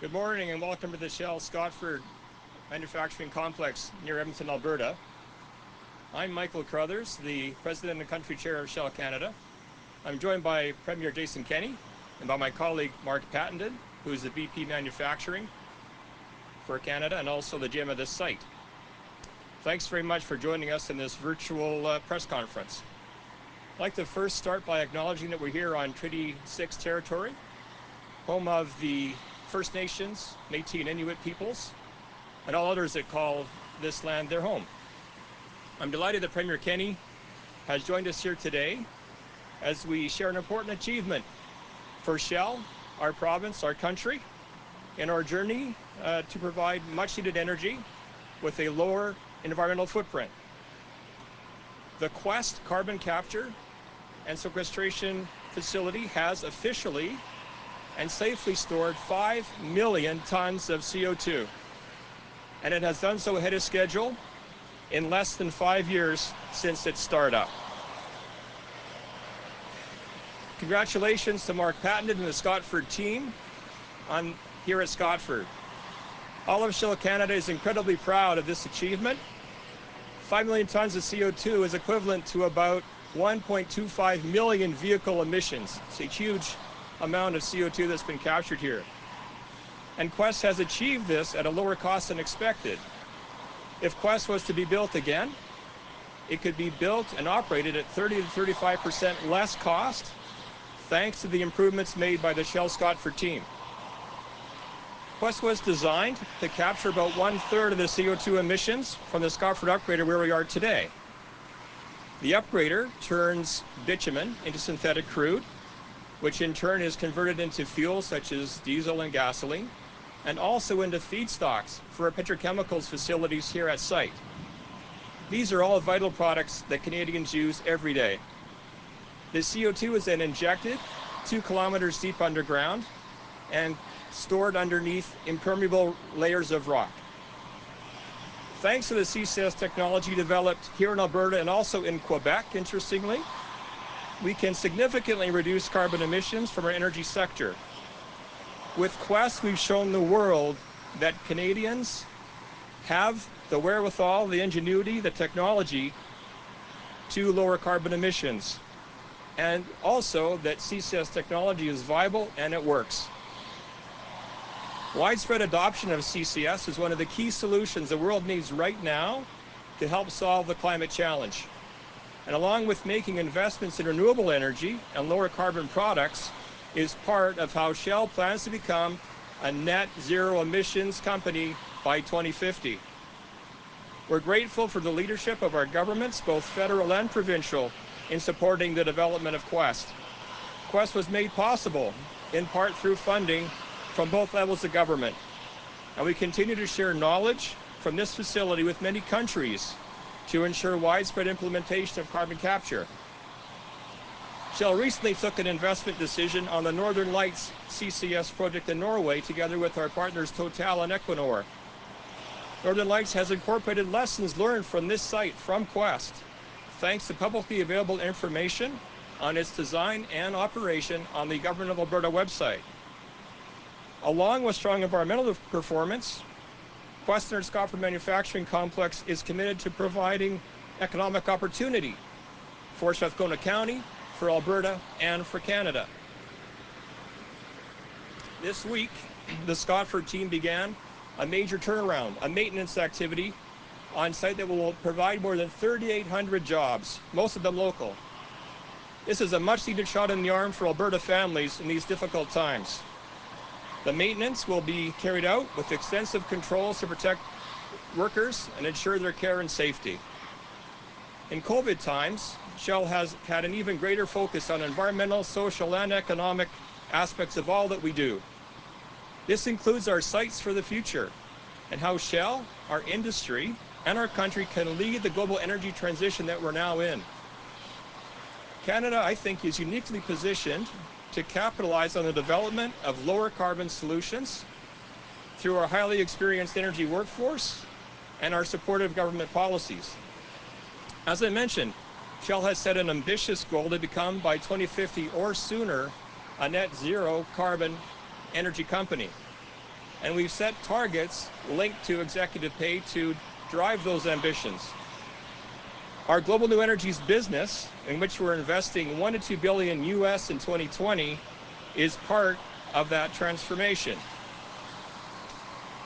Good morning and welcome to the Shell Scotford manufacturing complex near Edmonton, Alberta. I'm Michael Crothers, the President and Country Chair of Shell Canada. I'm joined by Premier Jason Kenney and by my colleague Mark Pattenden, who is the VP Manufacturing for Canada and also the GM of this site. Thanks very much for joining us in this virtual press conference. I'd like to first start by acknowledging that we're here on Treaty 6 territory, home of the First Nations, Métis and Inuit peoples, and all others that call this land their home. I'm delighted that Premier Kenney has joined us here today as we share an important achievement for Shell, our province, our country, in our journey to provide much-needed energy with a lower environmental footprint. The Quest carbon capture and sequestration facility has officially and safely stored 5 million tons of CO2. And it has done so ahead of schedule in less than 5 years since its startup. Congratulations to Mark Pattenden and the Scotford team here at Scotford. All of Shell Canada is incredibly proud of this achievement. 5 million tons of CO2 is equivalent to about 1.25 million vehicle emissions. It's a huge amount of CO2 that's been captured here. And Quest has achieved this at a lower cost than expected. If Quest was to be built again, it could be built and operated at 30 to 35% less cost, thanks to the improvements made by the Shell Scotford team. Quest was designed to capture about 1/3 of the CO2 emissions from the Scotford upgrader where we are today. The upgrader turns bitumen into synthetic crude, which in turn is converted into fuels such as diesel and gasoline, and also into feedstocks for our petrochemicals facilities here at site. These are all vital products that Canadians use every day. The CO2 is then injected 2 kilometers deep underground and stored underneath impermeable layers of rock. Thanks to the CCS technology developed here in Alberta and also in Quebec, interestingly, we can significantly reduce carbon emissions from our energy sector. With Quest, we've shown the world that Canadians have the wherewithal, the ingenuity, the technology to lower carbon emissions, and also that CCS technology is viable and it works. Widespread adoption of CCS is one of the key solutions the world needs right now to help solve the climate challenge. And along with making investments in renewable energy and lower carbon products is part of how Shell plans to become a net zero emissions company by 2050. We're grateful for the leadership of our governments, both federal and provincial, in supporting the development of Quest. Quest was made possible in part through funding from both levels of government. And we continue to share knowledge from this facility with many countries to ensure widespread implementation of carbon capture. Shell recently took an investment decision on the Northern Lights CCS project in Norway together with our partners Total and Equinor. Northern Lights has incorporated lessons learned from this site from Quest, thanks to publicly available information on its design and operation on the Government of Alberta website. Along with strong environmental performance, Quest and our Scotford manufacturing complex is committed to providing economic opportunity for Strathcona County, for Alberta, and for Canada. This week, the Scotford team began a major turnaround, a maintenance activity on site that will provide more than 3,800 jobs, most of them local. This is a much-needed shot in the arm for Alberta families in these difficult times. The maintenance will be carried out with extensive controls to protect workers and ensure their care and safety. In COVID times, Shell has had an even greater focus on environmental, social, and economic aspects of all that we do. This includes our sites for the future and how Shell, our industry, and our country can lead the global energy transition that we're now in. Canada, I think, is uniquely positioned to capitalize on the development of lower carbon solutions through our highly experienced energy workforce and our supportive government policies. As I mentioned, Shell has set an ambitious goal to become, by 2050 or sooner, a net zero carbon energy company. and we've set targets linked to executive pay to drive those ambitions. Our Global New Energies business, in which we're investing $1 to $2 billion US in 2020, is part of that transformation.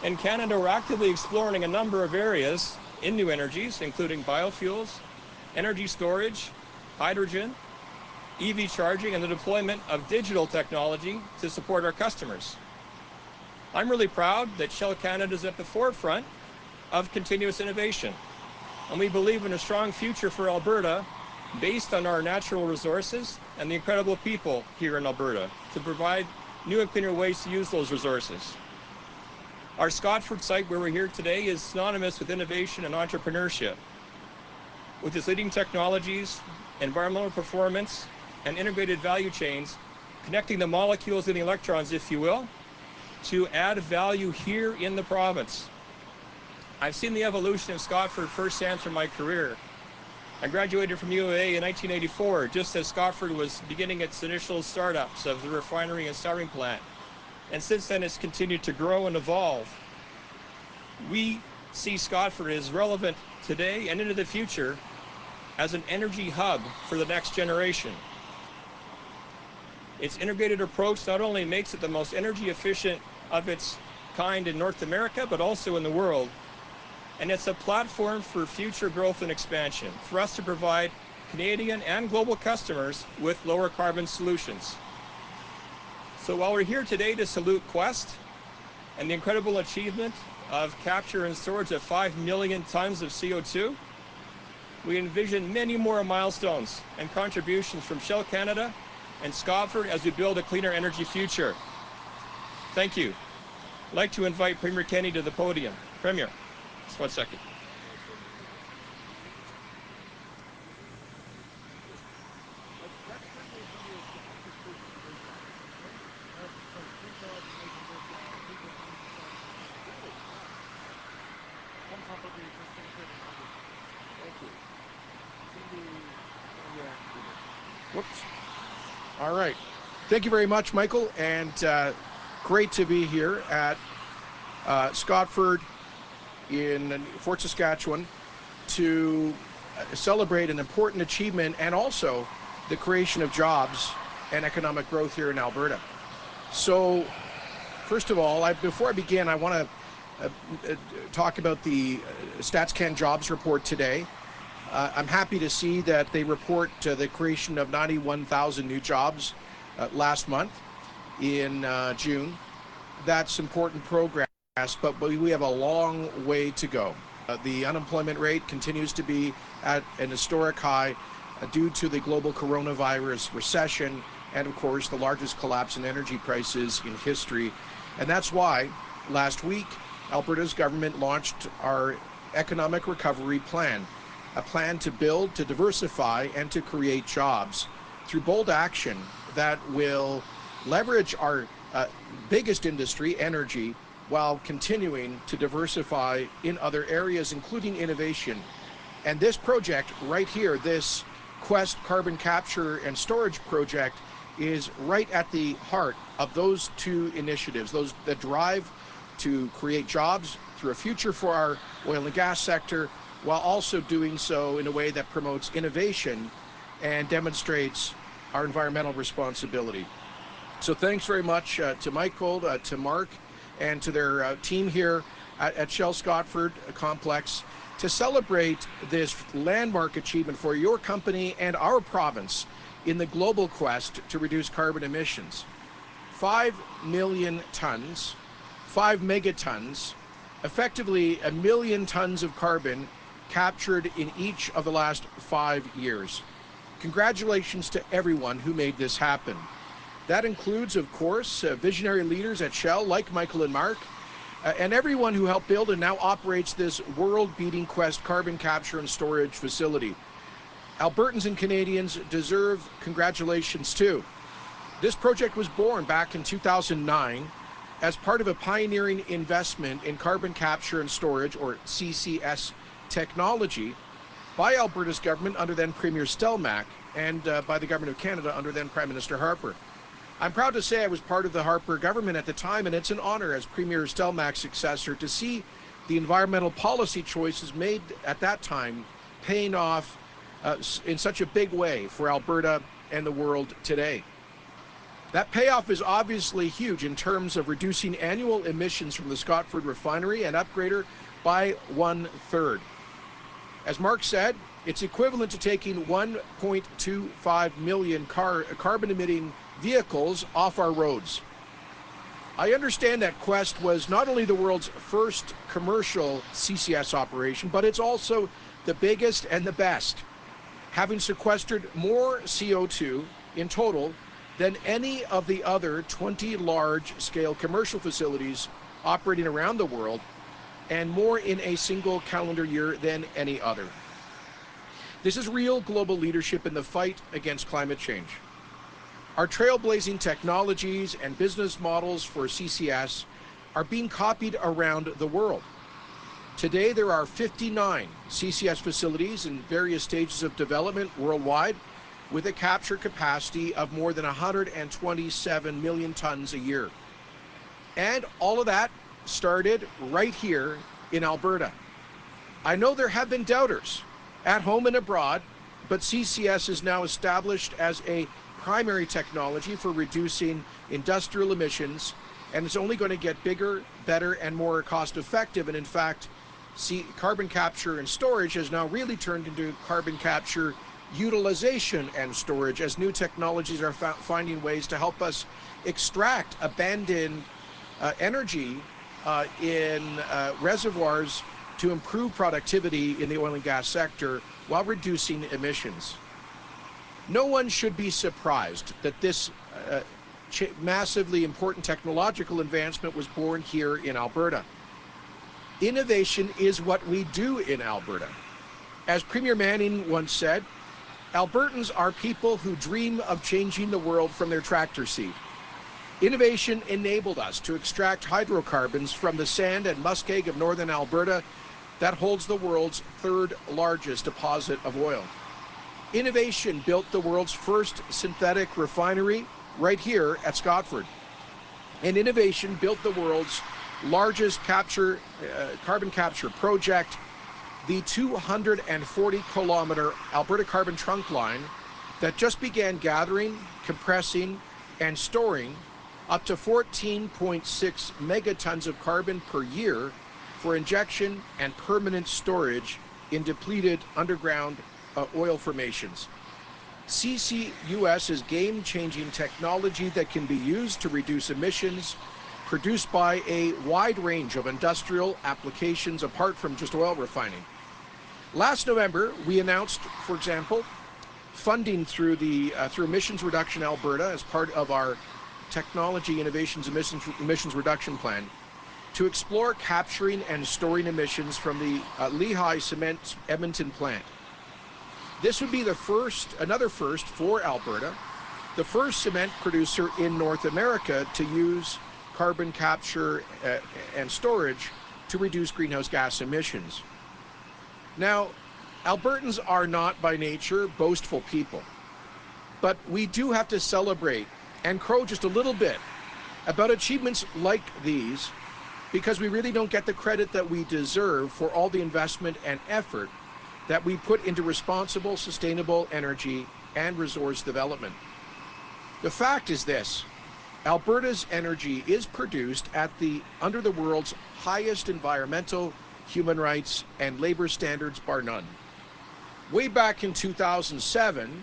In Canada, we're actively exploring a number of areas in new energies, including biofuels, energy storage, hydrogen, EV charging, and the deployment of digital technology to support our customers. I'm really proud that Shell Canada is at the forefront of continuous innovation, and we believe in a strong future for Alberta based on our natural resources and the incredible people here in Alberta to provide new and cleaner ways to use those resources. Our Scotford site, where we're here today, is synonymous with innovation and entrepreneurship. With its leading technologies, environmental performance, and integrated value chains, connecting the molecules and the electrons, if you will, to add value here in the province. I've seen the evolution of Scotford firsthand through my career. I graduated from U of A in 1984, just as Scotford was beginning its initial startups of the refinery and styrene plant. And since then, it's continued to grow and evolve. We see Scotford as relevant today and into the future as an energy hub for the next generation. Its integrated approach not only makes it the most energy efficient of its kind in North America, but also in the world. And it's a platform for future growth and expansion for us to provide Canadian and global customers with lower carbon solutions. So while we're here today to salute Quest and the incredible achievement of capture and storage of 5 million tons of CO2, we envision many more milestones and contributions from Shell Canada and Scotford as we build a cleaner energy future. Thank you. I'd like to invite Premier Kenney to the podium. Premier, just 1 second. Whoops. All right. Thank you very much, Michael, and great to be here at Scotford in Fort Saskatchewan to celebrate an important achievement and also the creation of jobs and economic growth here in Alberta. So, first of all, before I begin, I want to talk about the StatsCan jobs report today. I'm happy to see that they report the creation of 91,000 new jobs last month in June. That's important progress, but we have a long way to go. The unemployment rate continues to be at an historic high due to the global coronavirus recession and, of course, the largest collapse in energy prices in history. And that's why last week, Alberta's government launched our economic recovery plan, a plan to build, to diversify, and to create jobs through bold action that will leverage our biggest industry, energy, while continuing to diversify in other areas, including innovation. And this project right here, this Quest carbon capture and storage project, is right at the heart of those two initiatives, those that drive to create jobs through a future for our oil and gas sector, while also doing so in a way that promotes innovation and demonstrates our environmental responsibility. So thanks very much to Michael, to Mark, and to their team here at Shell Scotford Complex to celebrate this landmark achievement for your company and our province in the global quest to reduce carbon emissions. 5 million tons, 5 megatons, effectively 1 million tons of carbon captured in each of the last 5 years. Congratulations to everyone who made this happen. That includes, of course, visionary leaders at Shell like Michael and Mark, and everyone who helped build and now operates this world-beating Quest carbon capture and storage facility. Albertans and Canadians deserve congratulations too. This project was born back in 2009 as part of a pioneering investment in carbon capture and storage, or CCS technology, by Alberta's government under then Premier Stelmach and by the Government of Canada under then Prime Minister Harper. I'm proud to say I was part of the Harper government at the time, and it's an honor as Premier Stelmach's successor to see the environmental policy choices made at that time paying off in such a big way for Alberta and the world today. That payoff is obviously huge in terms of reducing annual emissions from the Scotford refinery and upgrader by 1/3. As Mark said, it's equivalent to taking 1.25 million carbon-emitting vehicles off our roads. I understand that Quest was not only the world's first commercial CCS operation, but it's also the biggest and the best, having sequestered more CO2 in total than any of the other 20 large-scale commercial facilities operating around the world, and more in a single calendar year than any other. This is real global leadership in the fight against climate change. Our trailblazing technologies and business models for CCS are being copied around the world. Today, there are 59 CCS facilities in various stages of development worldwide, with a capture capacity of more than 127 million tons a year. And all of that started right here in Alberta. I know there have been doubters at home and abroad, but CCS is now established as a primary technology for reducing industrial emissions, and it's only going to get bigger, better, and more cost effective. And in fact, carbon capture and storage has now really turned into carbon capture utilization and storage, as new technologies are finding ways to help us extract abandoned energy in reservoirs to improve productivity in the oil and gas sector while reducing emissions. No one should be surprised that this massively important technological advancement was born here in Alberta. Innovation is what we do in Alberta. As Premier Manning once said, Albertans are people who dream of changing the world from their tractor seat. Innovation enabled us to extract hydrocarbons from the sand and muskeg of northern Alberta that holds the world's third largest deposit of oil. Innovation built the world's first synthetic refinery right here at Scotford. And innovation built the world's largest carbon capture project, the 240-kilometer Alberta Carbon Trunk Line that just began gathering, compressing, and storing up to 14.6 megatons of carbon per year for injection and permanent storage in depleted underground oil formations. CCUS is game-changing technology that can be used to reduce emissions produced by a wide range of industrial applications apart from just oil refining. Last November, we announced, for example, funding through Emissions Reduction Alberta as part of our Technology Innovations Emissions Reduction Plan to explore capturing and storing emissions from the Lehigh Cement Edmonton plant. This would be another first for Alberta, the first cement producer in North America to use carbon capture and storage to reduce greenhouse gas emissions. Now, Albertans are not by nature boastful people, but we do have to celebrate and crow just a little bit about achievements like these, because we really don't get the credit that we deserve for all the investment and effort that we put into responsible, sustainable energy and resource development. The fact is this: Alberta's energy is produced under the world's highest environmental, human rights, and labor standards, bar none. Way back in 2007,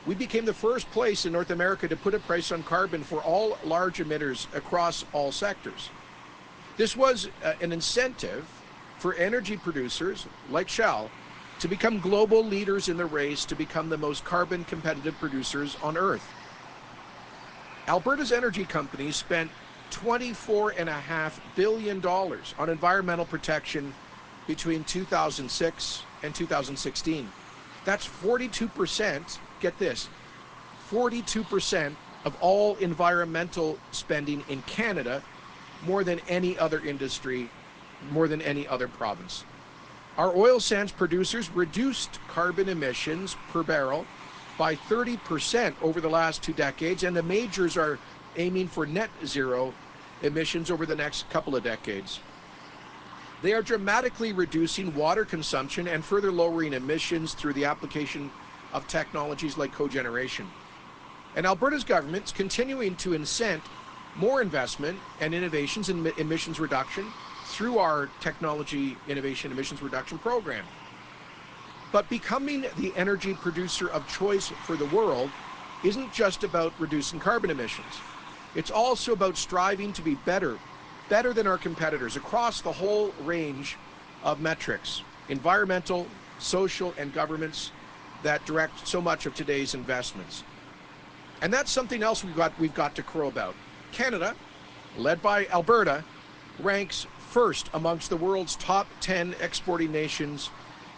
we became the first place in North America to put a price on carbon for all large emitters across all sectors. This was an incentive for energy producers like Shell to become global leaders in the race to become the most carbon competitive producers on Earth. Alberta's energy companies spent $24.5 billion on environmental protection between 2006 and 2016. That's 42%, get this, 42% of all environmental spending in Canada, more than any other industry, more than any other province. Our oil sands producers reduced carbon emissions per barrel by 30% over the last 2 decades, and the majors are aiming for net zero emissions over the next couple of decades. They are dramatically reducing water consumption and further lowering emissions through the application of technologies like cogeneration. And Alberta's government's continuing to incent more investment and innovations in emissions reduction through our Technology Innovation Emissions Reduction Program. But becoming the energy producer of choice for the world isn't just about reducing carbon emissions. It's also about striving to be better than our competitors across the whole range of metrics, environmental, social, and governance that direct so much of today's investments. And that's something else we've got to crow about. Canada, led by Alberta, ranks first amongst the world's top 10 exporting nations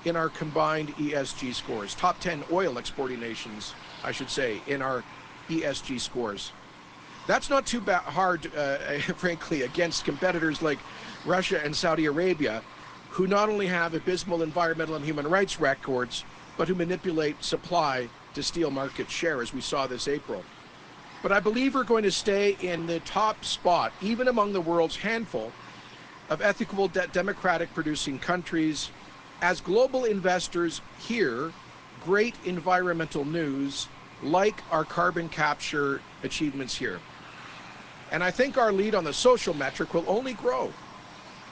in our combined ESG scores. Top 10 oil exporting nations, I should say, in our ESG scores. That's not too hard, frankly, against competitors like Russia and Saudi Arabia, who not only have abysmal environmental and human rights records, but who manipulate supply to steal market share, as we saw this April. But I believe we're going to stay in the top spot, even among the world's handful of ethical, democratic producing countries, as global investors hear great environmental news like our carbon capture achievements here. And I think our lead on the social metric will only grow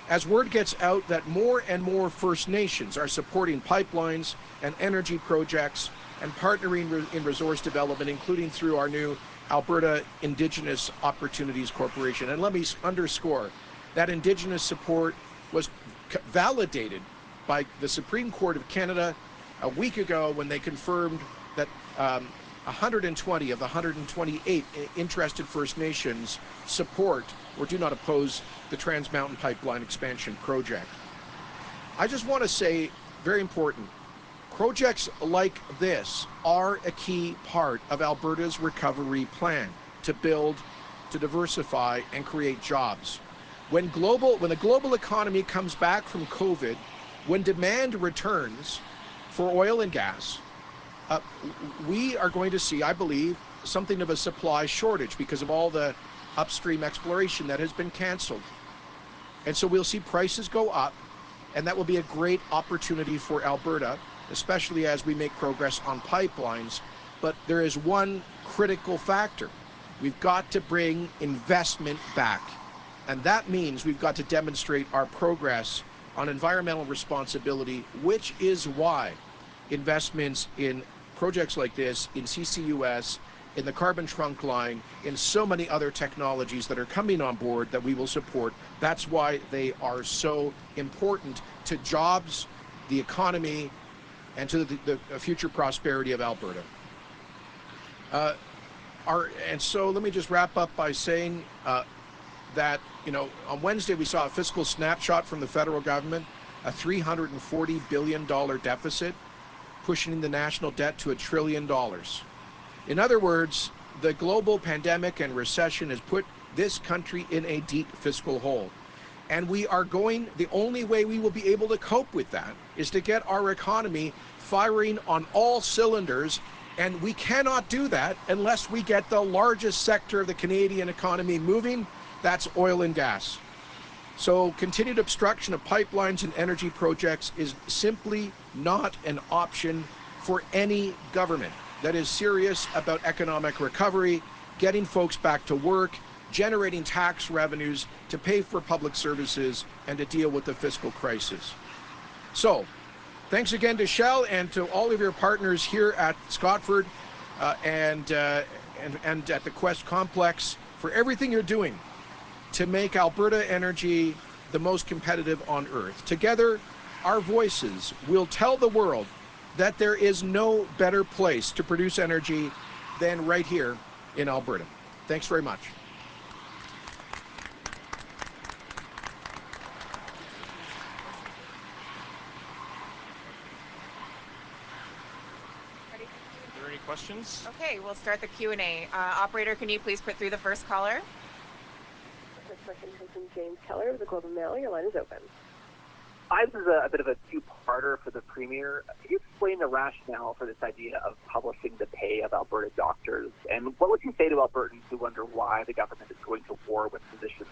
as word gets out that more and more First Nations are supporting pipelines and energy projects and partnering in resource development, including through our new Alberta Indigenous Opportunities Corporation. And let me underscore that Indigenous support was validated by the Supreme Court of Canada a week ago when they confirmed that 120 of the 128 interested First Nations support or do not oppose the Trans Mountain Pipeline expansion project. I just want to say, very important, projects like this are a key part of Alberta's recovery plan to build, to diversify, and create jobs. When the global economy comes back from COVID, when demand returns for oil and gas, we are going to see, I believe, something of a supply shortage because of all the upstream exploration that has been canceled. And so we'll see prices go up, and that will be a great opportunity for Alberta, especially as we make progress on pipelines. But there is one critical factor. We've got to bring investment back. And that means we've got to demonstrate our progress on environmental responsibility, which is why investments in projects like this, in CCUS, in the carbon trunk line, in so many other technologies that are coming on board that we will support, that's why they are so important to jobs, the economy, and to the future prosperity of Alberta. And so let me just wrap up by saying that, on Wednesday we saw a fiscal snapshot from the federal government, a $340 billion deficit, pushing the national debt to $1 trillion. In other words, the global pandemic and recession has put this country in a deep fiscal hole. And the only way we will be able to cope with that is to get our economy firing on all cylinders. And we cannot do that unless we get the largest sector of the Canadian economy moving, that's oil and gas. So continued obstruction of pipelines and energy projects is simply not an option for any government that is serious about economic recovery, getting folks back to work, generating tax revenues to pay for public services, and to deal with the fiscal crisis. So, thanks again to Shell and to all of your partners here at Scotford and at the Quest Complex for everything you're doing to make Alberta energy the most competitive on Earth. Together, our voices will tell the world that there is no better place to produce energy than right here in Alberta. Thanks very much. Are there any questions? Okay, we'll start the Q&A. Operator, can you please put through the first caller? First question comes from James Keller of the Globe and Mail. Your line is open. This is a bit of a two-parter for the Premier. Can you explain the rationale for this idea of publishing the pay of Alberta doctors? And what would you say to Albertans who wonder why the government is going to war with physicians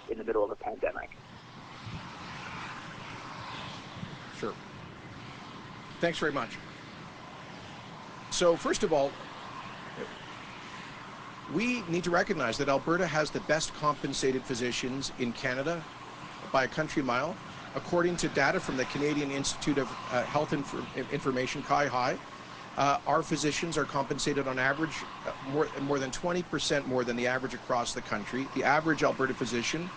in the middle of a pandemic? Sure. Thanks very much. So first of all, we need to recognize that Alberta has the best compensated physicians in Canada by a country mile. According to data from the Canadian Institute of Health Information, CIHI, our physicians are compensated on average more than 20% more than the average across the country. The average Alberta physician,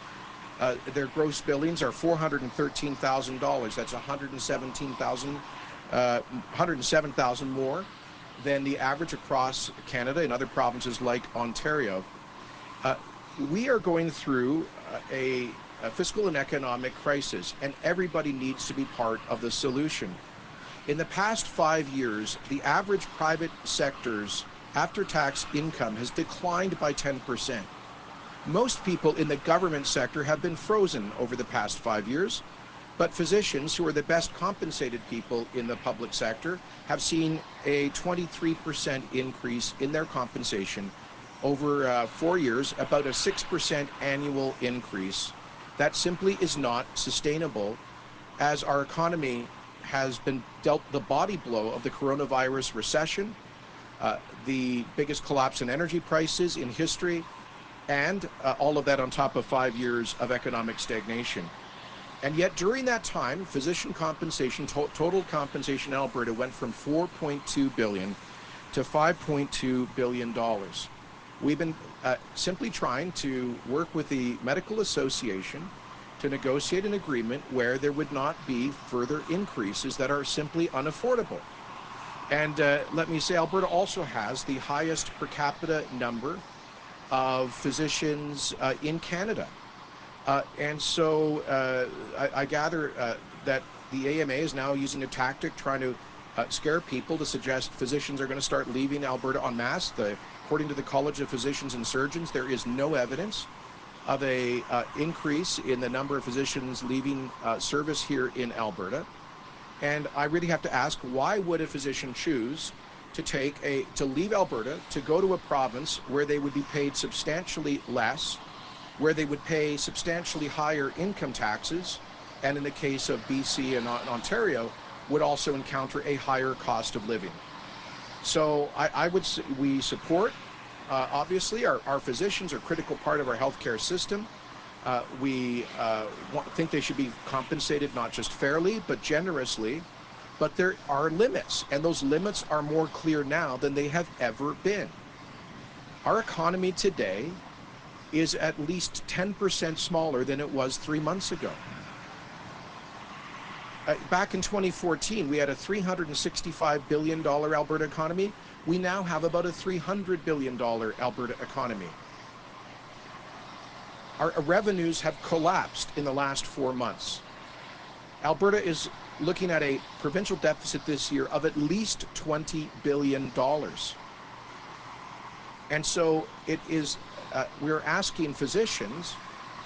their gross billings are $413,000. That's $107,000 more than the average across Canada in other provinces like Ontario. We are going through a fiscal and economic crisis, and everybody needs to be part of the solution. In the past 5 years, the average private sector's after-tax income has declined by 10%. Most people in the government sector have been frozen over the past 5 years, but physicians, who are the best compensated people in the public sector, have seen a 23% increase in their compensation over 4 years, about a 6% annual increase. That simply is not sustainable, as our economy has been dealt the body blow of the coronavirus recession, the biggest collapse in energy prices in history, and all of that on top of 5 years of economic stagnation. And yet during that time, physician compensation, total compensation in Alberta went from $4.2 billion to $5.2 billion. We've been simply trying to work with the Medical Association to negotiate an agreement where there would not be further increases that are simply unaffordable. And let me say, Alberta also has the highest per capita number of physicians in Canada. And so I gather that the AMA is now using a tactic trying to scare people to suggest physicians are going to start leaving Alberta en masse. According to the College of Physicians and Surgeons, there is no evidence of a increase in the number of physicians leaving service here in Alberta. And I really have to ask, why would a physician choose to leave Alberta to go to a province where they would be paid substantially less, where they would pay substantially higher income taxes, and in the case of BC and Ontario, would also encounter a higher cost of living? So we support, obviously, our physicians are a critical part of our healthcare system. We think they should be compensated not just fairly, but generously. But there are limits, and those limits are more clear now than they have ever been. Our economy today is at least 10% smaller than it was 3 months ago. Back in 2014, we had a $365 billion Alberta economy. We now have about a $300 billion Alberta economy. Our revenues have collapsed in the last 4 months. Alberta is looking at a provincial deficit this year of at least $20 billion. And so it is, we're asking physicians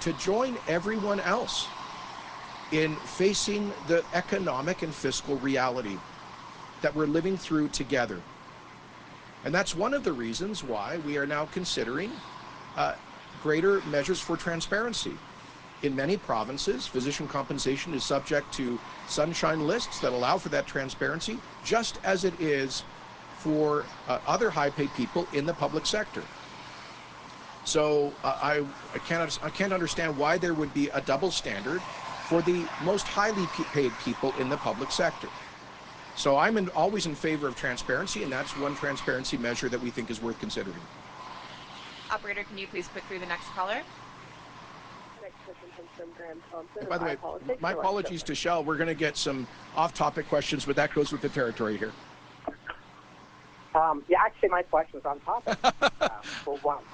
to join everyone else in facing the economic and fiscal reality that we're living through together. And that's one of the reasons why we are now considering greater measures for transparency. In many provinces, physician compensation is subject to sunshine lists that allow for that transparency, just as it is for other high-paid people in the public sector. So I can't understand why there would be a double standard for the most highly paid people in the public sector. So I'm always in favor of transparency, and that's one transparency measure that we think is worth considering. Operator, can you please put through the next caller? And by the way, my apologies to Shell. We're going to get some off-topic questions, but that goes with the territory here. Yeah, actually, my question is on topic. For one,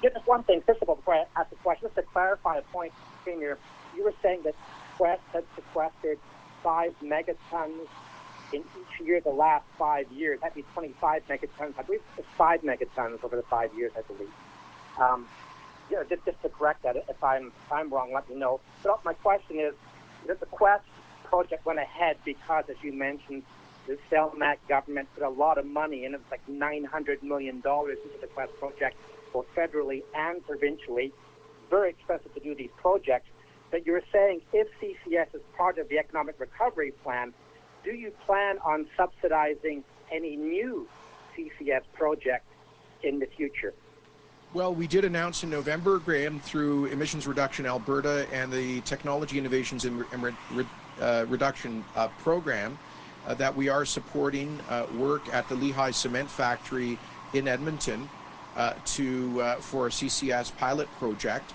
just one thing. First of all, before I ask the question, just to clarify a point, Premier, you were saying that Quest had sequestered 5 megatons in each year the last 5 years. That'd be 25 megatons. I believe it's 5 megatons over the 5 years, I believe. just to correct that, if I'm wrong, let me know. But my question is that the Quest project went ahead because, as you mentioned, the CELMAC government put a lot of money in. It was like $900 million into the Quest project, both federally and provincially. Very expensive to do these projects. But you're saying if CCS is part of the economic recovery plan, do you plan on subsidizing any new CCS project in the future? Well, we did announce in November, Graham, through Emissions Reduction Alberta and the Technology Innovations and Reduction Program, that we are supporting work at the Lehigh Cement Factory in Edmonton for a CCS pilot project.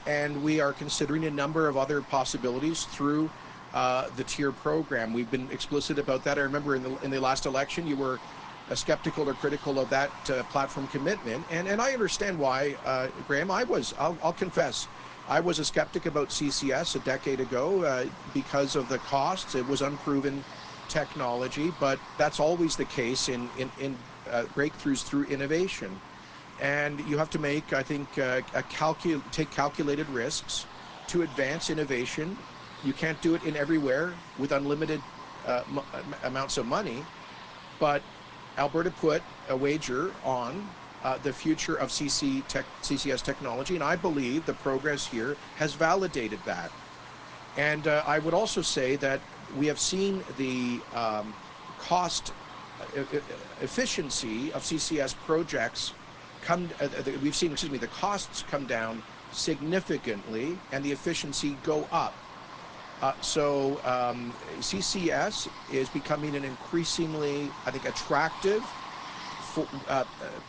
And we are considering a number of other possibilities through the TIER program. We've been explicit about that. I remember in the last election, you were skeptical or critical of that platform commitment. And I understand why, Graham. I'll confess, I was a skeptic about CCS a decade ago because of the costs. It was unproven technology, but that's always the case in breakthroughs through innovation. And you have to make, I think, take calculated risks to advance innovation. You can't do it in everywhere with unlimited amounts of money, but Alberta put a wager on the future of CCS technology, and I believe the progress here has validated that. And I would also say that we have seen the cost efficiency of CCS projects the costs come down significantly and the efficiency go up. So CCS is becoming an increasingly, I think, attractive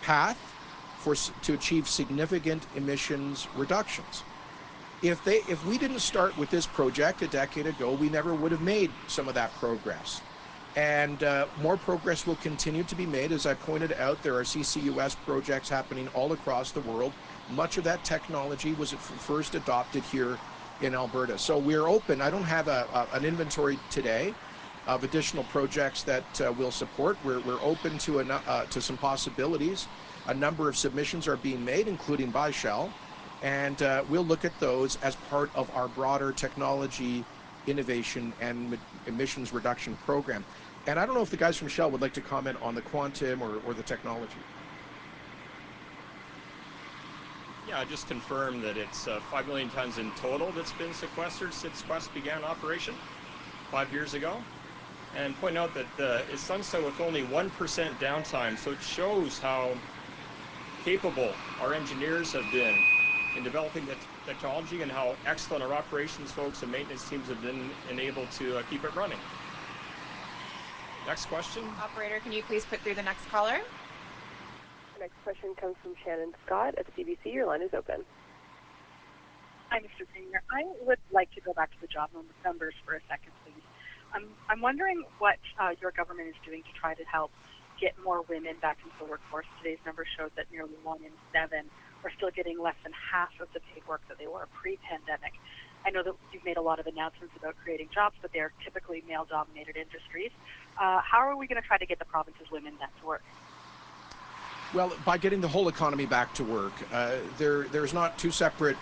path to achieve significant emissions reductions. If we didn't start with this project a decade ago, we never would have made some of that progress. And more progress will continue to be made. As I pointed out, there are CCUS projects happening all across the world. Much of that technology was first adopted here in Alberta. So we're open. I don't have an inventory today of additional projects that we'll support. We're open to some possibilities. A number of submissions are being made, including by Shell, and we'll look at those as part of our broader technology innovation and emissions reduction program. And I don't know if the guys from Shell would like to comment on the quantum or the technology. Yeah, just confirm that it's 5 million tons in total that's been sequestered since Quest began operation 5 years ago. And point out that it's done so with only 1% downtime, so it shows how capable our engineers have been in developing the technology and how excellent our operations folks and maintenance teams have been able to keep it running. Next question. Operator, can you please put through the next caller? The next question comes from Shannon Scott at CBC. Your line is open. Hi, Mr. Premier. I would like to go back to the job numbers for a second, please. I'm wondering what your government is doing to try to help get more women back into the workforce. Today's numbers showed that nearly 1 in 7 are still getting less than half of the paid work that they were pre-pandemic. I know that you've made a lot of announcements about creating jobs, but they're typically male-dominated industries. How are we going to try to get the province's women back to work? Well, by getting the whole economy back to work. There's not two separate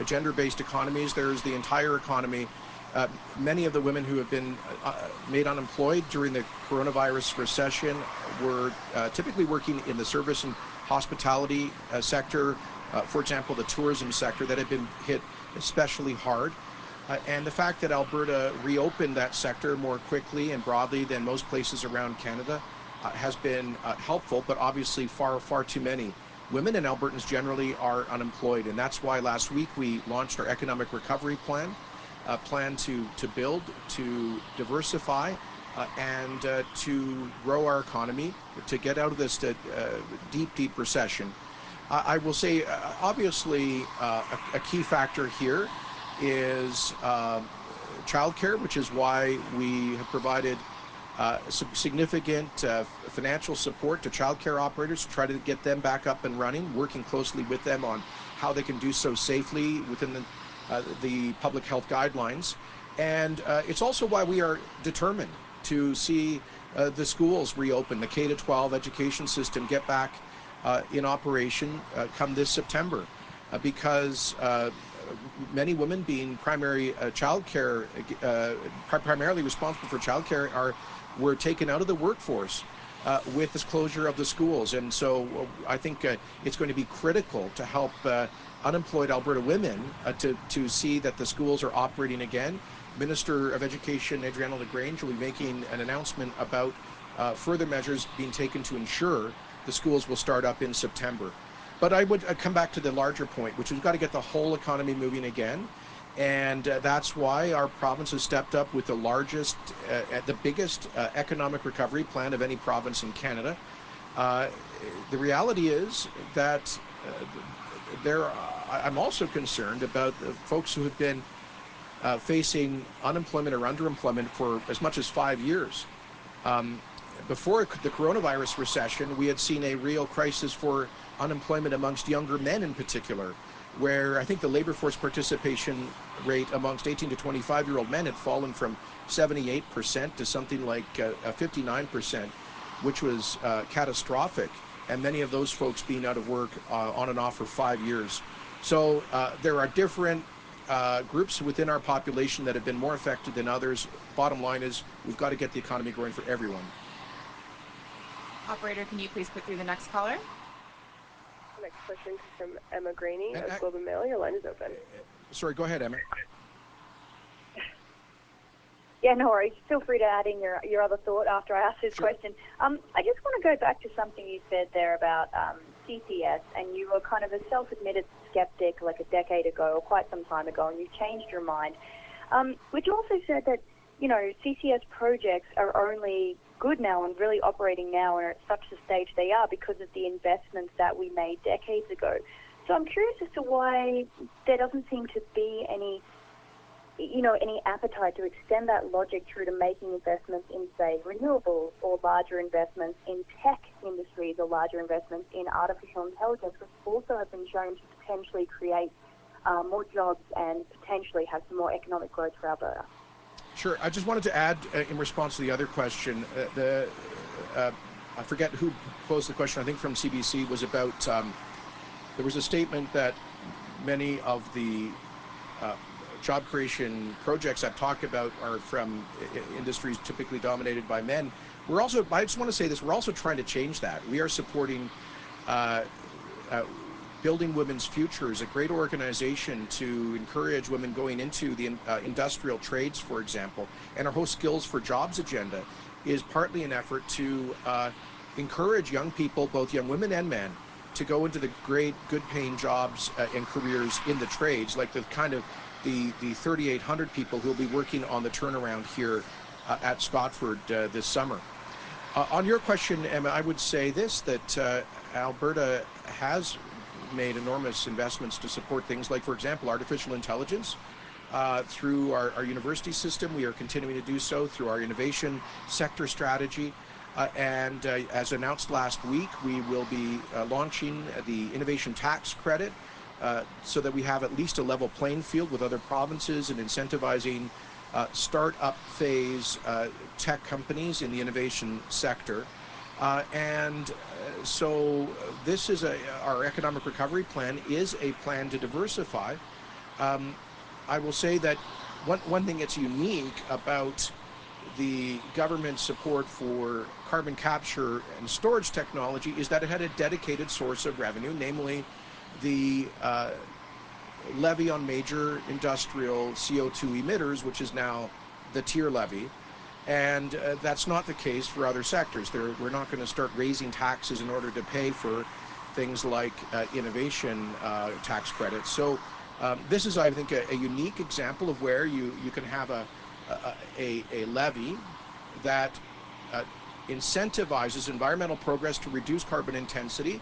gender-based economies. There's the entire economy. Many of the women who have been made unemployed during the coronavirus recession were typically working in the service and hospitality sector, for example, the tourism sector that had been hit especially hard. And the fact that Alberta reopened that sector more quickly and broadly than most places around Canada has been helpful, but obviously far too many women and Albertans generally are unemployed. And that's why last week we launched our economic recovery plan, a plan to build, to diversify, and to grow our economy, to get out of this deep recession. I will say, obviously, a key factor here is childcare, which is why we have provided some significant financial support to childcare operators to try to get them back up and running, working closely with them on how they can do so safely within the public health guidelines. And it's also why we are determined to see the schools reopen, the K-12 education system get back in operation come this September. because many women being primary childcare, primarily responsible for childcare, were taken out of the workforce with this closure of the schools. And so I think it's going to be critical to help unemployed Alberta women to see that the schools are operating again. Minister of Education Adriana LaGrange will be making an announcement about further measures being taken to ensure the schools will start up in September. But I would come back to the larger point, which is we've got to get the whole economy moving again. And that's why our province has stepped up with the largest, the biggest economic recovery plan of any province in Canada. The reality is that I'm also concerned about the folks who have been facing unemployment or underemployment for as much as 5 years. Before the coronavirus recession, we had seen a real crisis for unemployment amongst younger men in particular, where I think the labor force participation rate amongst 18 to 25-year-old men had fallen from 78% to something like 59%, which was catastrophic, and many of those folks being out of work on and off for 5 years. So there are different groups within our population that have been more affected than others. Bottom line is we've got to get the economy growing for everyone. Operator, can you please put through the next caller? The next question comes from Emma Graney And of Globe and Mail. Your line is open. Sorry, go ahead, Emma. Yeah, no worries. Feel free to add in your other thought after I ask this question. I just want to go back to something you said there about CCS, and you were kind of a self-admitted skeptic like a decade ago or quite some time ago, and you changed your mind, which also said that, you know, CCS projects are only good now and really operating now and are at such a stage they are because of the investments that we made decades ago. So I'm curious as to why there doesn't seem to be any appetite to extend that logic through to making investments in, say, renewables or larger investments in tech industries or larger investments in artificial intelligence, which also have been shown to potentially create more jobs and potentially have some more economic growth for Alberta. Sure. I just wanted to add, in response to the other question, I forget who posed the question, I think from CBC, was about, there was a statement that many of the job creation projects I've talked about are from industries typically dominated by men. I just want to say this, we're also trying to change that. We are supporting Building Women's Futures, a great organization to encourage women going into the industrial trades, for example. And our whole Skills for Jobs agenda is partly an effort to encourage young people, both young women and men, to go into the great, good-paying jobs and careers in the trades, like the 3,800 people who will be working on the turnaround here at Scotford this summer. On your question, Emma, I would say this, that Alberta has made enormous investments to support things like, for example, artificial intelligence. Through our university system, we are continuing to do so through our innovation sector strategy. And as announced last week, we will be launching the innovation tax credit so that we have at least a level playing field with other provinces and incentivizing start-up phase tech companies in the innovation sector. So this is our economic recovery plan is a plan to diversify. I will say that one thing that's unique about the government support for carbon capture and storage technology is that it had a dedicated source of revenue, namely the levy on major industrial CO2 emitters, which is now the tier levy. And that's not the case for other sectors. We're not going to start raising taxes in order to pay for things like innovation tax credits. So this is, I think, a unique example of where you can have a levy that incentivizes environmental progress to reduce carbon intensity,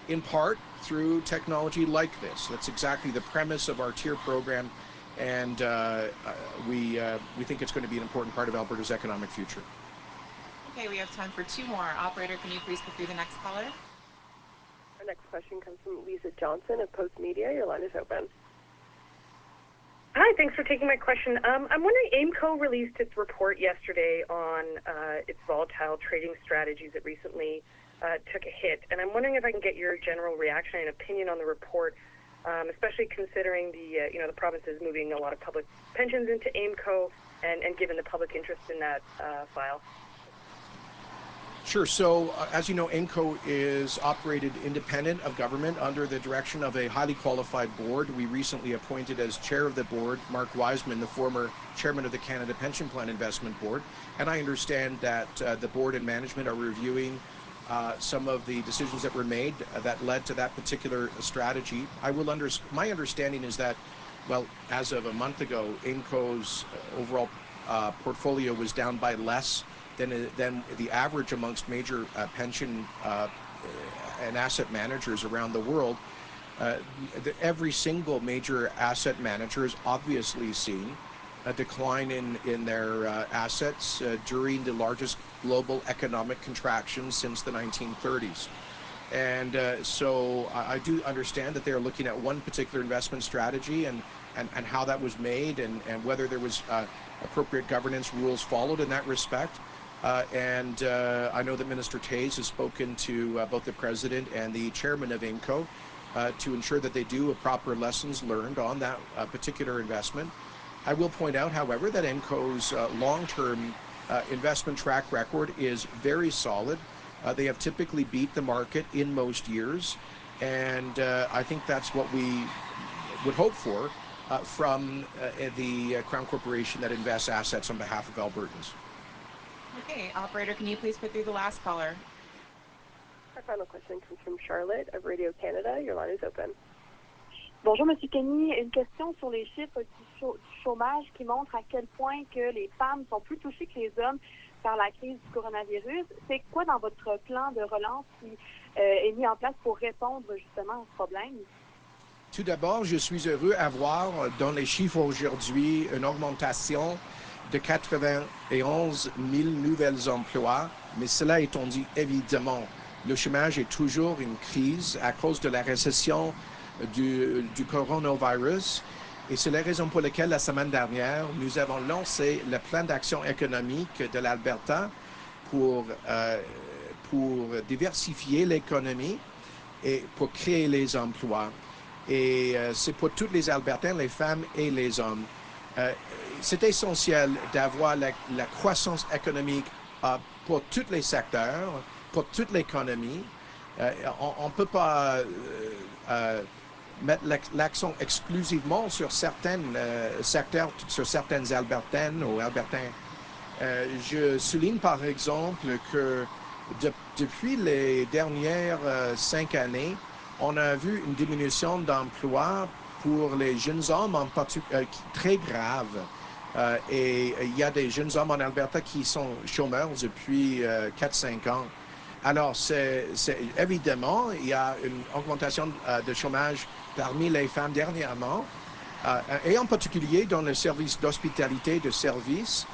in part through technology like this. That's exactly the premise of our tier program. And we think it's going to be an important part of Alberta's economic future. Okay, we have time for two more. Operator, can you please put through the next caller? Our next question comes from Lisa Johnson of Post Media. Your line is open. Hi, thanks for taking my question. I'm wondering, AIMCo released its report yesterday on its volatile trading strategies that recently took a hit. And I'm wondering if I can get your general reaction and opinion on the report. especially considering the province is moving a lot of public pensions into AIMCo, and given the public interest in that file. Sure. So, as you know, AIMCo is operated independent of government under the direction of a highly qualified board. We recently appointed as chair of the board Mark Wiseman, the former chairman of the Canada Pension Plan Investment Board. And I understand that the board and management are reviewing some of the decisions that were made that led to that particular strategy. My understanding is that, well, as of a month ago, AIMCo's overall portfolio was down by less than the average amongst major pension and asset managers around the world. Every single major asset manager has obviously seen a decline in their assets during the largest global economic contraction since the 1930s. And so I do understand that they're looking at one particular investment strategy and how that was made and whether there was appropriate governance rules followed in that respect. And I know that Minister Toews has spoken to both the president and the chairman of AIMCo to ensure that they do a proper lessons learned on that particular investment. I will point out, however, that AIMCo's long-term investment track record is very solid. They have typically beat the market in most years, and I think that's what we would hope for from the Crown Corporation that invests assets on behalf of Albertans. Okay, operator, can you please put through the last caller? Our final question comes from Charlotte of Radio Canada. Your line is open. Bonjour, M. Kenney. Une question sur les chiffres du chômage qui montrent à quel point que les femmes sont plus touchées que les hommes par la crise du coronavirus. C'est quoi dans votre plan de relance qui est mis en place pour répondre justement à ce problème? Tout d'abord, je suis heureux à voir dans les chiffres aujourd'hui une augmentation de 91 000 nouvelles emplois, mais cela étant dit, évidemment, le chômage est toujours une crise à cause de la récession du coronavirus. Et c'est la raison pour laquelle, la semaine dernière, nous avons lancé le plan d'action économique de l'Alberta pour diversifier l'économie et pour créer les emplois. Et c'est pour tous les Albertains, les femmes et les hommes. C'est essentiel d'avoir la croissance économique pour tous les secteurs, pour toute l'économie. On ne peut pas mettre l'accent exclusivement sur certains secteurs, sur certaines Albertaines ou Albertains. Je souligne par exemple que depuis les dernières 5 années, on a vu une diminution d'emplois pour les jeunes hommes en particulier très grave. Et il y a des jeunes hommes en Alberta qui sont chômeurs depuis 4-5 ans. Alors, évidemment, il y a une augmentation de chômage parmi les femmes dernièrement, et en particulier dans le service d'hospitalité de service.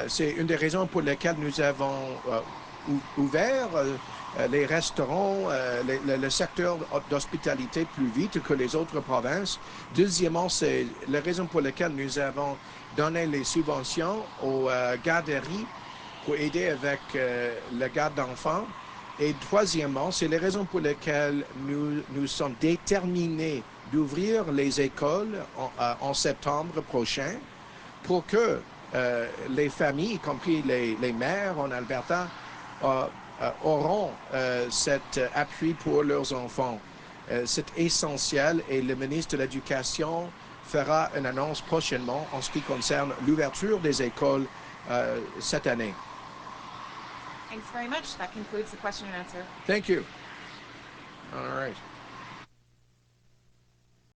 C'est une des raisons pour lesquelles nous avons ouvert les restaurants, le secteur d'hospitalité plus vite que les autres provinces. Deuxièmement, c'est la raison pour laquelle nous avons donné les subventions aux garderies pour aider avec la garde d'enfants. Et troisièmement, c'est les raisons pour lesquelles nous sommes déterminés d'ouvrir les écoles en septembre prochain pour que les familles, y compris les mères en Alberta, auront cet appui pour leurs enfants. C'est essentiel et le ministre de l'Éducation fera une annonce prochainement en ce qui concerne l'ouverture des écoles cette année. Thanks very much. That concludes the question and answer. Thank you. All right.